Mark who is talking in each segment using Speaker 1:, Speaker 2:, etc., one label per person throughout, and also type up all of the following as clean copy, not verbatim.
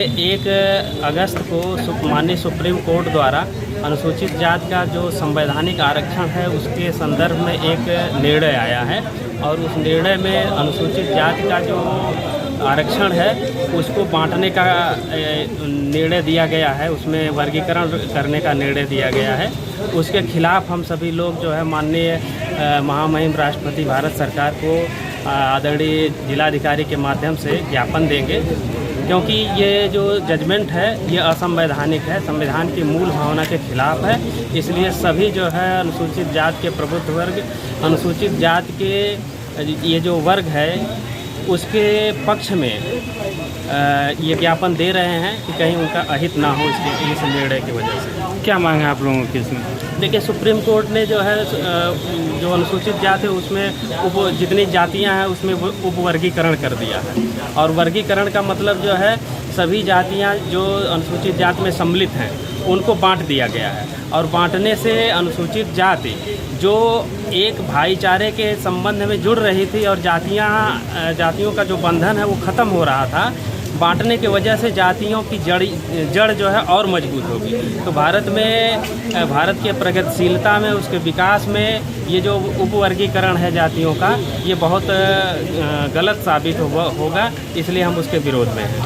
Speaker 1: 1 अगस्त को माननीय supreme court द्वारा अनुसूचित जाति का जो संवैधानिक आरक्षण है उसके संदर्भ में एक निर्णय आया है और उस निर्णय में अनुसूचित जाति का जो आरक्षण है उसको बांटने का निर्णय दिया गया है, उसमें वर्गीकरण करने का निर्णय दिया गया है। उसके खिलाफ हम सभी लोग जो है माननीय महामहिम राष्ट्रपति भारत सरकार को आदरणीय जिलाधिकारी के माध्यम से ज्ञापन देंगे, क्योंकि ये जो जजमेंट है ये असंवैधानिक है, संविधान की मूल भावना के खिलाफ है। इसलिए सभी जो है अनुसूचित जाति के प्रबुद्ध वर्ग, अनुसूचित जाति के ये जो वर्ग है उसके पक्ष में ये ज्ञापन दे रहे हैं कि कहीं उनका अहित ना हो इस निर्णय की वजह से।
Speaker 2: क्या मांग है आप लोगों की इसमें?
Speaker 1: देखिए, सुप्रीम कोर्ट ने जो है जो अनुसूचित जाति है उसमें जितनी जातियां हैं उसमें उपवर्गीकरण कर दिया है और वर्गीकरण का मतलब जो है सभी जातियां जो अनुसूचित जाति में सम्मिलित हैं उनको बांट दिया गया है और बांटने से अनुसूचित जाति जो एक भाईचारे के संबंध में जुड़ रही थी और जातियों का जो बंधन है वो ख़त्म हो रहा था, बांटने की वजह से जातियों की जड़ जो है और मजबूत होगी। तो भारत के प्रगतिशीलता में, उसके विकास में ये जो उपवर्गीकरण है जातियों का ये बहुत गलत साबित होगा, इसलिए हम उसके विरोध में हैं।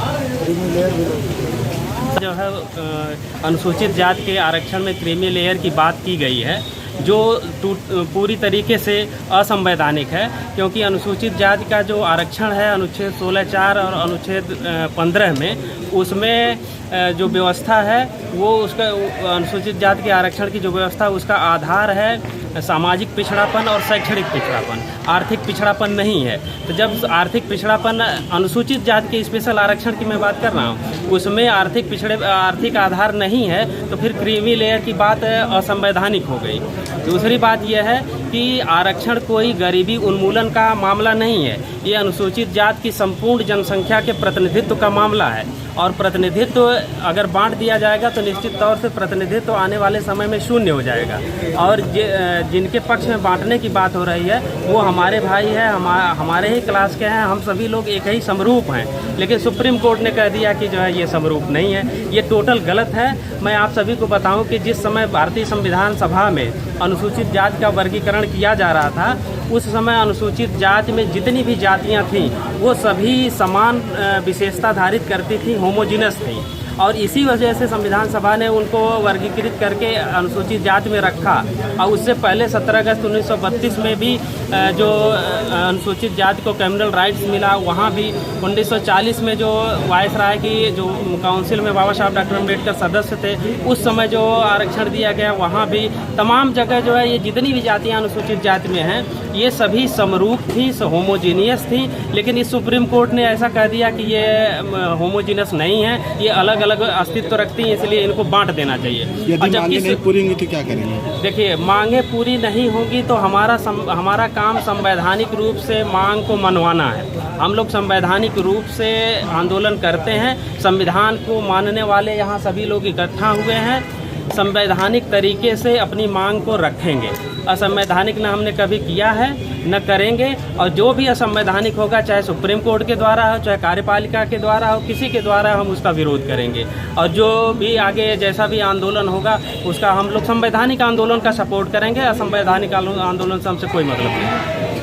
Speaker 1: जो है अनुसूचित जाति के आरक्षण में क्रीमी लेयर की बात की गई है जो पूरी तरीके से असंवैधानिक है, क्योंकि अनुसूचित जाति का जो आरक्षण है अनुच्छेद 16(4) और अनुच्छेद 15 में उसमें जो व्यवस्था है वो उसका अनुसूचित जाति के आरक्षण की जो व्यवस्था उसका आधार है सामाजिक पिछड़ापन और शैक्षणिक पिछड़ापन, आर्थिक पिछड़ापन नहीं है। तो जब आर्थिक पिछड़ापन अनुसूचित जाति के स्पेशल आरक्षण की मैं बात कर रहा हूँ उसमें आर्थिक आधार नहीं है तो फिर क्रीमी लेयर की बात असंवैधानिक हो गई। दूसरी बात यह है कि आरक्षण कोई गरीबी उन्मूलन का मामला नहीं है, ये अनुसूचित जाति की संपूर्ण जनसंख्या के प्रतिनिधित्व का मामला है और प्रतिनिधित्व अगर बांट दिया जाएगा तो निश्चित तौर से प्रतिनिधित्व आने वाले समय में शून्य हो जाएगा। और जिनके पक्ष में बांटने की बात हो रही है वो हमारे भाई हैं, हमारे ही क्लास के हैं, हम सभी लोग एक ही समरूप हैं, लेकिन सुप्रीम कोर्ट ने कह दिया कि जो है ये समरूप नहीं है, ये टोटल गलत है। मैं आप सभी को बताऊं कि जिस समय भारतीय संविधान सभा में अनुसूचित जाति का वर्गीकरण किया जा रहा था उस समय अनुसूचित जाति में जितनी भी जातियां थीं वो सभी समान विशेषता धारित करती थी, होमोजीनस थी और इसी वजह से संविधान सभा ने उनको वर्गीकृत करके अनुसूचित जाति में रखा। और उससे पहले 17 अगस्त 1932 में भी जो अनुसूचित जाति को क्रिमिनल राइट्स मिला, वहाँ भी 1940 में जो वायसराय की जो काउंसिल में बाबा साहब डॉक्टर अम्बेडकर सदस्य थे उस समय जो आरक्षण दिया गया वहाँ भी तमाम जगह जो है ये जितनी भी जातियाँ अनुसूचित जाति में हैं ये सभी समरूप थी, होमोजीनियस थी। लेकिन इस सुप्रीम कोर्ट ने ऐसा कह दिया कि ये होमोजीनियस नहीं है, ये अलग अलग अस्तित्व रखती हैं, इसलिए इनको बांट देना चाहिए।
Speaker 2: यदि मांगे नहीं पूरी होंगी तो क्या करेंगे?
Speaker 1: देखिए, मांगे पूरी नहीं होगी तो हमारा काम संवैधानिक रूप से मांग को मनवाना है। हम लोग संवैधानिक रूप से आंदोलन करते हैं, संविधान को मानने वाले यहाँ सभी लोग इकट्ठा हुए हैं, संवैधानिक तरीके से अपनी मांग को रखेंगे। असंवैधानिक न हमने कभी किया है न करेंगे और जो भी असंवैधानिक होगा चाहे सुप्रीम कोर्ट के द्वारा हो चाहे कार्यपालिका के द्वारा हो, किसी के द्वारा हम उसका विरोध करेंगे और जो भी आगे जैसा भी आंदोलन होगा उसका हम लोग संवैधानिक आंदोलन का सपोर्ट करेंगे। असंवैधानिक आंदोलन से हमसे कोई मतलब नहीं।